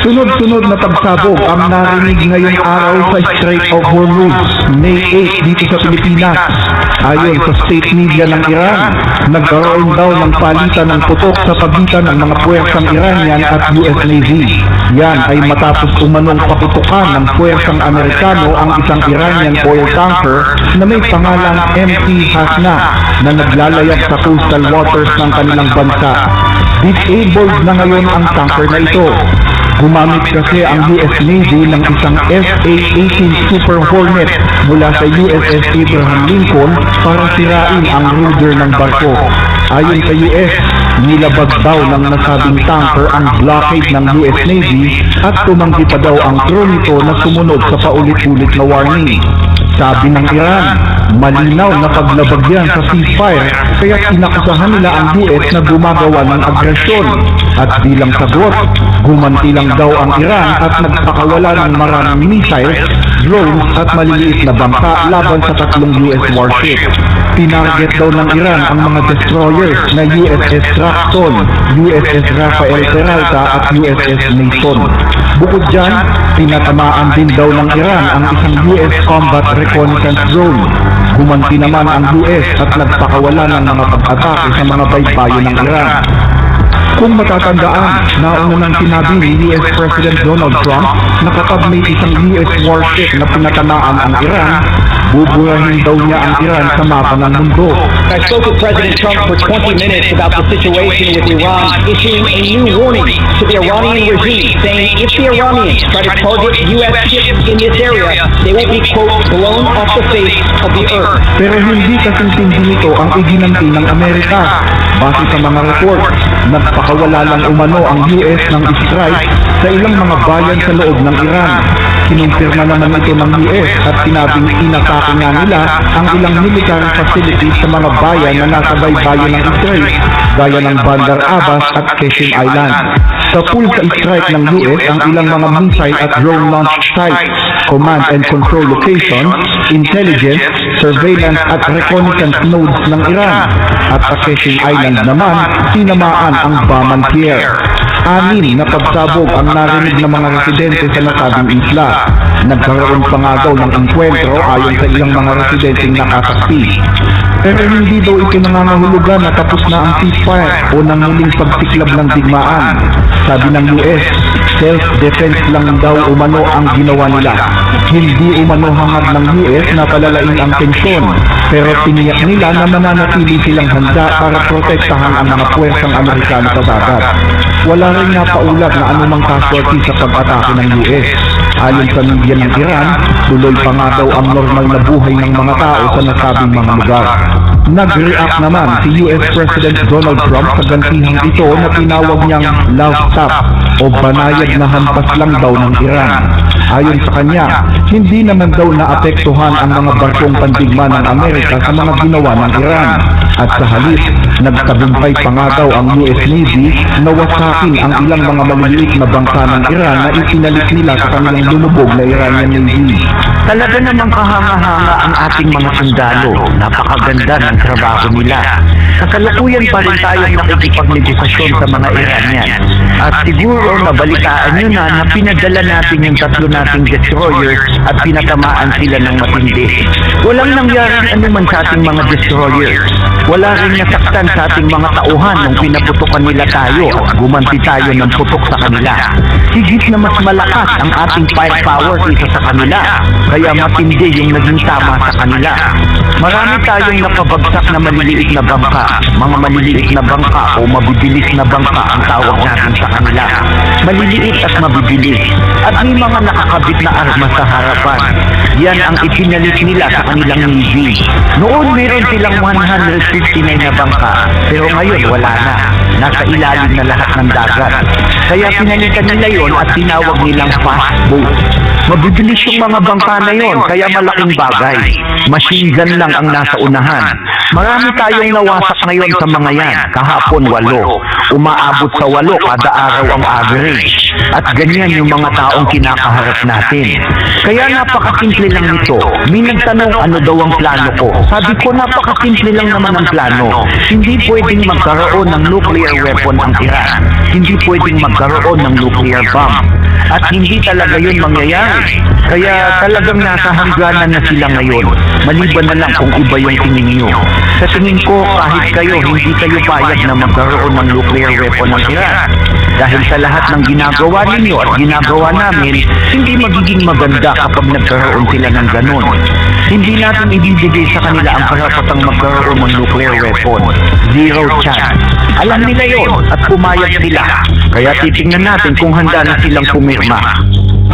Sunod-sunod na pagsabog ang narinig ngayong araw sa Strait of Hormuz, May 8 dito sa Pilipinas. Ayon sa state media ng Iran, nagkaroon daw ng palitan ng putok sa pagitan ng mga puwersang Iranian at US Navy. Yan ay matapos umanong paputukan ng puwersang Amerikano ang isang Iranian oil tanker na may pangalang MT Hasna na naglalayag sa coastal waters ng kanilang bansa. Disabled na ngayon ang tanker na ito. Gumamit kasi ang US Navy ng isang SA-18 Super Hornet mula sa USS Abraham Lincoln para sirain ang rudder ng barko. Ayon sa US, nilabag daw ng nasabing tanker ang blockade ng US Navy at tumanggi pa daw ang crew nito na sumunod sa paulit-ulit na warning. Sabi ng Iran, malinaw na paglabag yan sa ceasefire kaya inakusahan nila ang US na gumagawa ng agresyon. At bilang sagot, gumanti lang daw ang Iran at nagpakawala ng maraming missiles, drones at maliliit na bangka laban sa tatlong US warship. Tinarget daw ng Iran ang mga destroyers na USS Traxton, USS Rafael Peralta at USS Mason. Bukod dyan, tinatamaan din daw ng Iran ang isang US Combat Reconnaissance Drone. Gumanti naman ang US at nagpakawala ng mga pag-atake sa mga baybayin ng Iran. Kung matatandaan, nauna nang sinabi ni US President Donald Trump na kapag may isang US warship na pinatamaan ang Iran, buburahin daw niya ang Iran sa mapa ng mundo. I spoke with President Trump for 20 minutes about the situation with Iran, issuing a new warning to the Iranian regime, saying if the Iranians try to target U.S. ships in this area, they will be, quote, blown off the face of the earth. Pero hindi kasing-tindi nito ang iginanti ng Amerika. Base sa mga reports, nagpakawala lang umano ang US ng strike sa ilang mga bayan sa loob ng Iran. Kinumpirma naman ito ng US at sinabing inatake nga nila ang ilang military facilities sa mga bayan na nasa baybayin ng Israel, gaya ng Bandar Abbas at Qassim Island. Sa full sa strike ng US ang ilang mga missile at drone launch sites, command and control location, intelligence, surveillance at reconnaissance nodes ng Iran. At sa Qassim Island naman, tinamaan ang Bamantier. Anim na pagsabog ang narinig ng mga residente sa nasabing isla. Nagkaroon pa nga daw ng engkwentro ayon sa ilang mga residenteng nakasaksi. Pero hindi daw ito nangangahulugan na tapos na ang ceasefire o nang muling pagsiklab ng digmaan. Sabi ng US, self-defense lang daw umano ang ginawa nila. Hindi umano hangad ng US na palalain ang tensyon, pero tiniyak nila na mananatili silang handa para protektahan ang mga puwersang Amerikano sa dagat. Wala rin nga paulat na anumang casualty sa pag-atake ng US. Ayon sa media ng Iran, tuloy pa nga daw ang normal na buhay ng mga tao sa nasabing mga lugar. Nag-react naman si US President Donald Trump sa gantihang ito na tinawag niyang love tap o banayad na hampas lang daw ng Iran. Ayon sa kanya, hindi naman daw naapektuhan ang mga barkong pandigma ng Amerika sa mga ginawa ng Iran. At sa halip, nagtagumpay pa nga daw ang US Navy na wasakin ang ilang mga maliliit na bangka ng Iran na ipinalit nila sa kanilang lumubog na Iranian Navy. Talaga namang kahanga-hanga ang ating mga sundalo. Napakaganda ng trabaho nila. Kasalukuyan pa rin tayong nakikipagnegosasyon sa mga Iranian. At siguro nabalitaan nyo na pinadala natin yung tatlo nating destroyers at pinatamaan sila ng matindi. Walang nangyaring anuman sa ating mga destroyers. Wala rin nasaktan sa ating mga tauhan nung pinaputukan nila tayo at gumanti tayo ng putok sa kanila. Higit na mas malakas ang ating firepower kaysa sa kanila. Kaya matindi yung naging tama sa kanila. Marami tayong napabagsak na maliliit na bangka. Mga maliliit na bangka o mabibilis na bangka ang tawag natin sa kanila. Maliliit at mabibilis. At may mga nakakabit na armas sa harapan. Yan ang ipinalit nila sa kanilang Navy. Noon meron silang 159 na bangka. Pero ngayon wala na. Nasa ilalim na lahat ng dagat. Kaya pinalitan nila yon at tinawag nilang fast boat. Mabibilis yung mga bangka na yon, kaya malaking bagay. Machine gun lang ang nasa unahan. Marami tayong nawasak ngayon sa mga yan. Kahapon 8. Umaabot sa 8 kada araw ang average. At ganyan yung mga taong kinakaharap natin. Kaya napakasimple lang nito. May nagtanong ano daw ang plano ko. Sabi ko napakasimple lang naman ang plano. Hindi pwedeng magkaroon ng nuclear weapon ang Iran. Hindi pwedeng magkaroon ng nuclear bomb. at hindi talaga yun mangyayari. Kaya talagang nasa hangganan na sila ngayon, maliban na lang kung iba yung tingin nyo. Sa tingin ko, kahit kayo, hindi kayo payag na magkaroon ng nuclear weapon ng Iran. Dahil sa lahat ng ginagawa ninyo at ginagawa namin, hindi magiging maganda kapag nagkaroon sila ng ganun. Hindi natin ibibigay sa kanila ang karapatang magkaroon ng nuclear weapon. Zero chance. Alam nila yon at pumayag sila. Kaya titingnan natin kung handa na silang pumirma.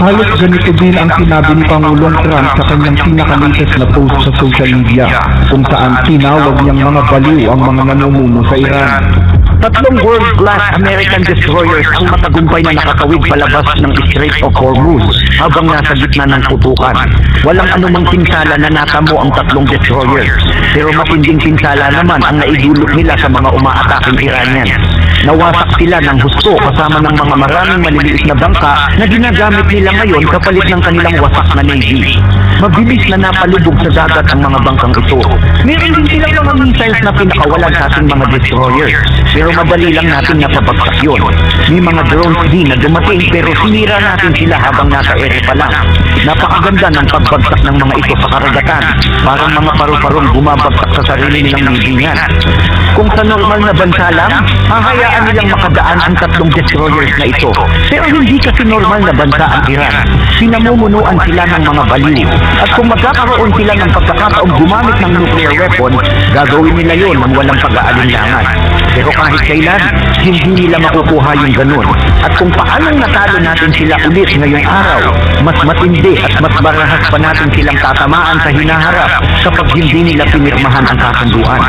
Halos ganito din ang sinabi ni Pangulong Trump sa kanyang pinaka-latest na post sa social media, kung saan tinawag niyang mga baliw ang mga namumuno sa Iran. Tatlong world-class American destroyers ang matagumpay na nakakawid palabas ng Strait of Hormuz habang nasa gitna ng putukan. Walang anumang pinsala na natamo ang tatlong destroyers, pero matinding pinsala naman ang naidulot nila sa mga umaataking Iranian. Nawasak sila ng husto kasama ng mga maraming maliliit na bangka na ginagamit nila ngayon kapalit ng kanilang wasak na navy. Mabilis na napalubog sa dagat ang mga bangkang ito. Meron din silang mga missiles na pinakawalan sa ating mga destroyers, pero madali lang natin napabagsak yun. May mga drones din na dumating pero sinira natin sila habang nasa ere pa lang. Napakaganda ng pagbagsak ng mga ito sa karagatan, parang mga paru-parong bumabagsak sa sarili nilang libingan. Kung sa normal na bansa lang, hahayaan nilang makadaan ang tatlong destroyers na ito. Pero hindi kasi normal na bansa ang Iran. Pinamumunuan sila ng mga baliw. At kung magkakaroon sila ng pagkakataong gumamit ng nuclear weapon, gagawin nila yon ng walang pag-aalinlangan. Pero kahit kailan, hindi nila makukuha yung ganun. At kung paanong natalo natin sila ulit ngayong araw, mas matindi at mas barahas pa natin silang tatamaan sa hinaharap kapag hindi nila pinirmahan ang kasunduan.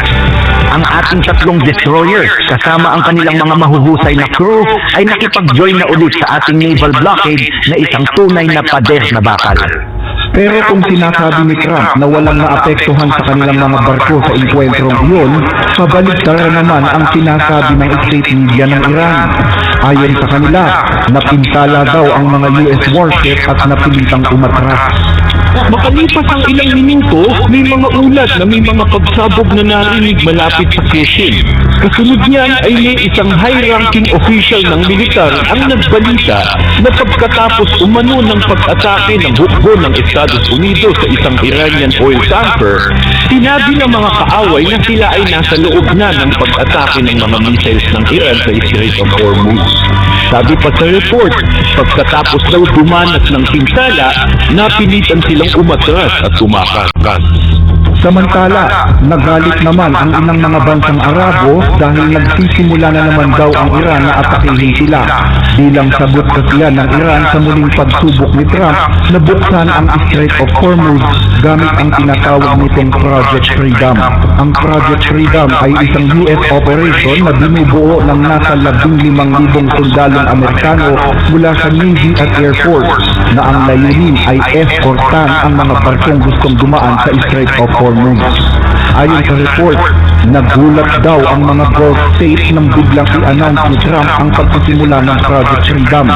Ang ating tatlong destroyers, kasama ang kanilang mga mahuhusay na crew, ay nakipag-join na ulit sa ating naval blockade na isang tunay na pader na bakal. Pero kung sinasabi ni Trump na walang naapektuhan sa kanilang mga barko sa engkwentrong iyon, kabaligtaran naman ang sinasabi ng state media ng Iran. Ayon sa kanila, napintala daw ang mga US warships at napilitang umatras. Makalipas ang ilang minuto, may mga ulat na may mga pagsabog na narinig malapit sa Kuwait. Kasunod niyan ay may isang high-ranking official ng militar ang nagbalita na pagkatapos umano ng pag-atake ng hukbo ng Estados Unidos sa isang Iranian oil tanker, sinabi ng mga kaaway na sila ay nasa loob na ng pag-atake ng mga missiles ng Iran sa Strait of Hormuz. Sabi pa sa report, pagkatapos daw dumanas ng pinsala, napilitan silang umatras at tumakas. Samantala, nagalit naman ang ilang mga bansang Arabo dahil nagsisimula na naman daw ang Iran na atakihin sila. Bilang sagot kasi yan ng Iran sa muling pagsubok ni Trump na buksan ang Strait of Hormuz gamit ang tinatawag nitong Project Freedom. Ang Project Freedom ay isang US operation na binubuo ng nasa 15,000 sundalong Amerikano mula sa Navy at Air Force na ang layunin ay escortan ang mga barkong gustong dumaan sa Strait of Hormuz. Ayon sa report, nagulat daw ang mga Gulf states nang biglang i-announce ni Trump ang pagsisimula ng Project Freedom,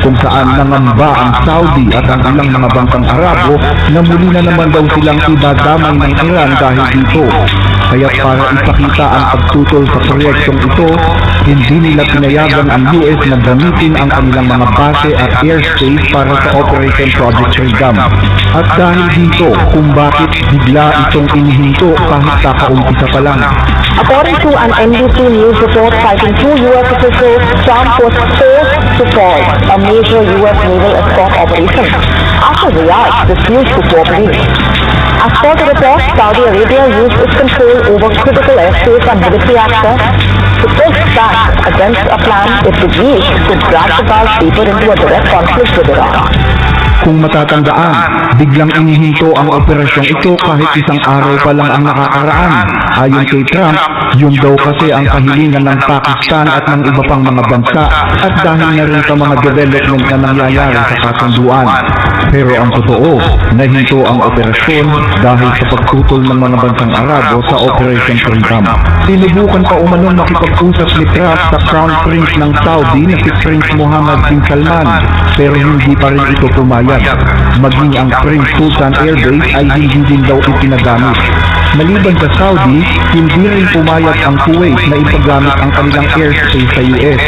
kung saan nangamba ang Saudi at ang ilang mga bangkang Arabo na muli na naman daw silang idadamay ng Iran dahil dito. Kaya para ipakita ang pagtutol sa proyektong ito, hindi nila pinayagan ang US na gamitin ang kanilang mga base at airspace para sa Operation Project Freedom. At dahil dito, kung bakit bigla itong inihinto kahit kakaumpisa pa lang. According to an NBC News report citing two U.S. officials, Trump was forced to pause a major U.S. naval escort operation after Riyadh refused to cooperate. As per the report, Saudi Arabia used its control over critical airspace and military access to push back against a plan it believed could drag the Gulf deeper into a direct conflict with Iran. Kung matatandaan, biglang inihinto ang operasyong ito kahit isang araw pa lang ang nakakaraan. Ayon kay Trump, yun daw kasi ang kahilingan ng Pakistan at ng iba pang mga bansa at dahil na rin sa mga development na nangyayari sa kasunduan. Pero ang totoo, nahinto ang operasyon dahil sa pagtutol ng mga bansang Arabo sa Operation Freedom. Sinubukan pa umanong makipag-usap ni Trump sa Crown Prince ng Saudi na si Prince Mohammed bin Salman, pero hindi pa rin ito pumayag. Maging ang Prince Sultan Air Base ay hindi din daw ipinagamit. Maliban sa Saudi, hindi rin pumayag ang Kuwait na ipagamit ang kanilang airspace sa US.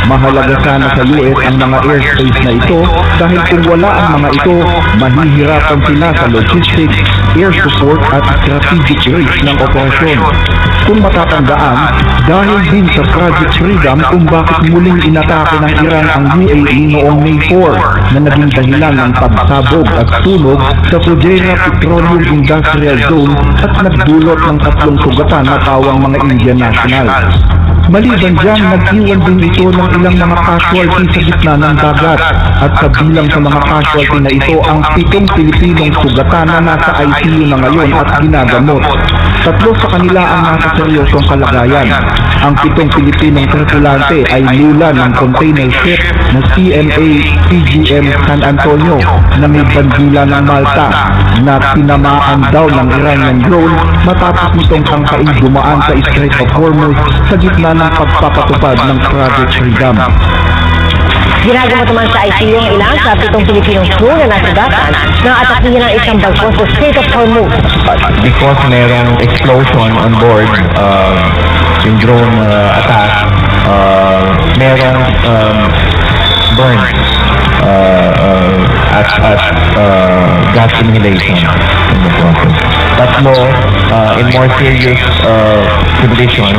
Mahalaga sana sa US ang mga airspace na ito dahil kung wala ang mga ito, mahihirapan sila sa logistics, air support at strategic risk ng operasyon. Kung matatandaan, dahil din sa Project Freedom kung bakit muling inatake ng Iran ang UAE noong May 4 na naging dahilan ng pagsabog at sunog sa Fujairah Petroleum Industrial Zone at nagdulot ng 3 sugatan na tawang mga Indian nationals. Maliban dyan, nag-iwan din ito ng ilang mga casualty sa gitna ng dagat at kabilang sa mga casualty na ito ang 7 Pilipinong sugatan na nasa ICU na ngayon at ginagamot. 3 sa kanila ang nasa seryosong kalagayan. Ang 7 Pilipinong tripulante ay lula ng container ship na CMA CGM San Antonio na may bandila ng Malta na tinamaan daw ng Iranian drone matapos nitong tangkaing dumaan sa Strait of Hormuz sa gitna ng pagpapatupad ng Project Freedom. Ginagawa naman sa ICU ang ilang sa 7 Pilipinong crew na nasugatan na atakihin ng isang barko sa Strait of Hormuz. Because merong explosion on board, yung drone attack, merong burn at gas inhalation in the process. Tatlo, in more serious condition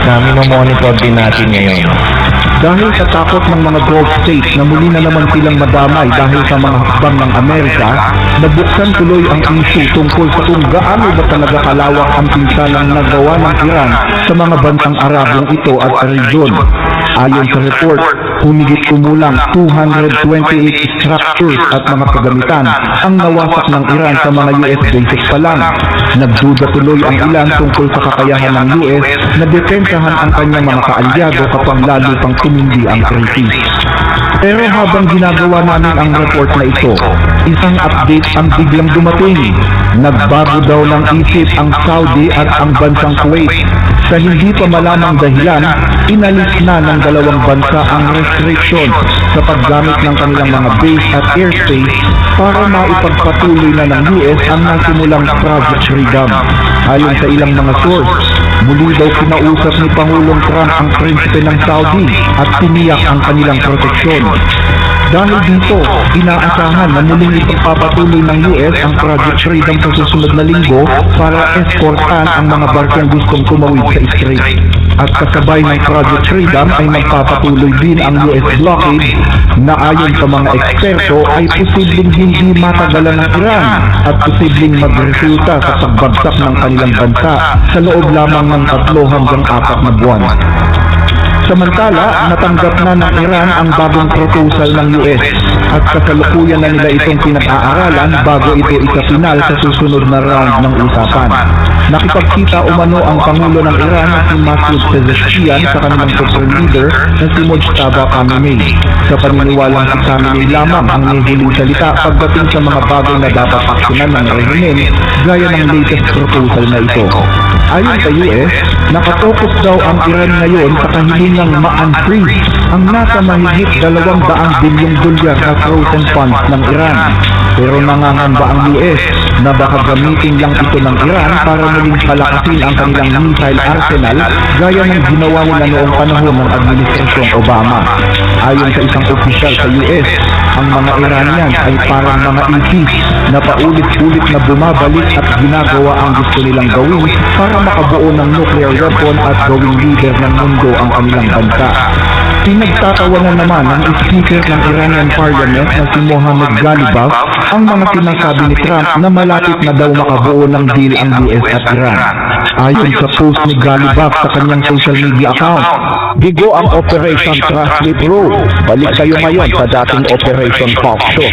na minomonitor din natin ngayon. Dahil sa takot ng mga Gulf states na muli na naman silang madamay dahil sa mga hakbang ng Amerika, nabuksan tuloy ang issue tungkol sa kung gaano ba talaga kalawak ang pinsalang nagawa ng Iran sa mga bansang Arabong ito at sa region. Ayon sa report, humigit kumulang 228 structures at mga kagamitan ang nawasak ng Iran sa mga US bases pa lang. Nagduda tuloy ang ilan tungkol sa kakayahan ng US na depensahan ang kanyang mga kaalyado kapag lalo pang tumindi ang krisis. Pero habang ginagawa namin ang report na ito, isang update ang biglang dumating. Nagbago daw ng isip ang Saudi at ang bansang Kuwait. Sa hindi pa malamang dahilan, inalis na ng dalawang bansa ang restriction sa paggamit ng kanilang mga base at airspace para maipagpatuloy na ng US ang nasimulang Project Freedom. Ayon sa ilang mga source, muli daw kinausap ni Pangulong Trump ang prinsipe ng Saudi at tiniyak ang kanilang proteksyon. Dahil dito, inaasahan na muling ipagpapatuloy ng US ang Project Freedom sa susunod na linggo para eskortan ang mga barkong gustong tumawid sa Strait. At kasabay ng Project Freedom ay magpapatuloy din ang US blockade na ayon sa mga eksperto ay posibleng hindi matagalan ng Iran at posibleng magresulta sa pagbagsak ng kanilang bansa sa loob lamang ng 3 hanggang 4 na buwan. Samantala, natanggap na ng Iran ang bagong proposal ng US at kasalukuyan na nila itong pinag-aaralan bago ito ikapinal sa susunod na round ng usapan. Nakipagkita umano ang Pangulo ng Iran na si Masoud Pezeshkian sa kanilang supreme leader na si Mojtaba Khamenei. Sa paniniwalang si Khamenei lamang ang nahihuling salita pagdating sa mga bagay na dapat aksyonan ng rehimen gaya ng latest proposal na ito. Ayon sa US, nakatokus daw ang Iran ngayon sa kahilingang ma-unfreeze ang nasa mahigit $200 bilyong na frozen funds ng Iran. Pero nangangamba ang US na baka gamitin lang ito ng Iran para muling palakasin ang kanilang missile arsenal gaya ng ginawa nila noong panahon ng Administrasyong Obama. Ayon sa isang opisyal sa US, ang mga Iranian ay parang mga isis na paulit-ulit na bumabalik at ginagawa ang gusto nilang gawin para makabuo ng nuclear weapon at gawing leader ng mundo ang kanilang bansa. Pinagtatawanan naman ng speaker ng Iranian Parliament na si Mohammad Ghalibaf ang mga sinasabi ni Trump na malapit na daw makabuo ng deal ang US at Iran. Ayon sa post ni Ghalibaf sa kanyang social media account, bigo ang Operation Trust Me Bro. Balik kayo ngayon sa dating Operation Fox Show.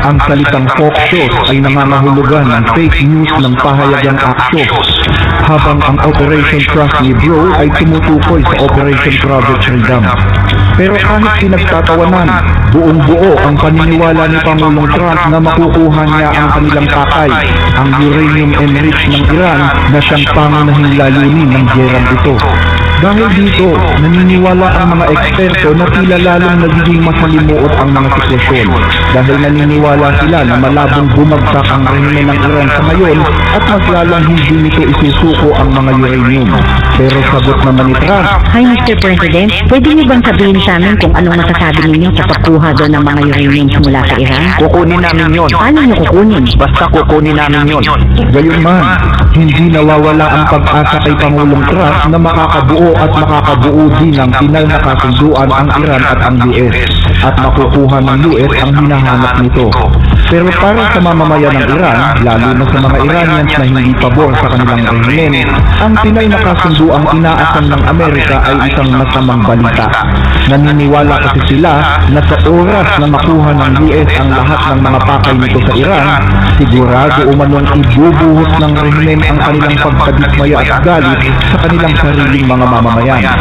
Ang salitang Fox Show ay nangangahulugan ng fake news ng pahayagang aksyon, habang ang Operation Trust Me Bro ay tumutukoy sa Operation Project Freedom. Pero kahit pinagtatawanan, buong-buo ang paniniwala ni Pangulong Trump na makukuha niya ang kanilang pakay, ang uranium enriched ng Iran na siyang pangunahing layunin ng gerang ito. Dahil dito, naniniwala ang mga eksperto na tila lalong nagiging masalimuot ang mga sitwasyon dahil naniniwala sila na malabong bumagsak ang rehimen ng Iran sa ngayon at mas lalong hindi nito isusuko ang mga uranium. Pero sagot naman ni Trump, Hi Mr. President, pwede niyo bang sabihin sa amin kung anong masasabi ninyo sa pagkuha daw ng mga uraniums mula sa Iran? Kukunin namin yon. Paano niyo kukunin? Basta kukunin namin yon. gayunman, hindi nawawala ang pag-asa kay Pangulong Trump na makakabuo at makakabuo din ng final na kasunduan ang Iran at ang US at makukuha ng US ang hinahanap nito. Pero para sa mamamayan ng Iran, lalo na sa mga Iranians na hindi pabor sa kanilang rehimen, ang final na kasunduang inaasam ng Amerika ay isang masamang balita. Naniniwala kasi sila na sa oras na makuha ng US ang lahat ng mga pakay nito sa Iran, sigurado umanong ibubuhos ng rehimen ang kanilang pagkadismaya at galit sa kanilang sariling mga mamamayan.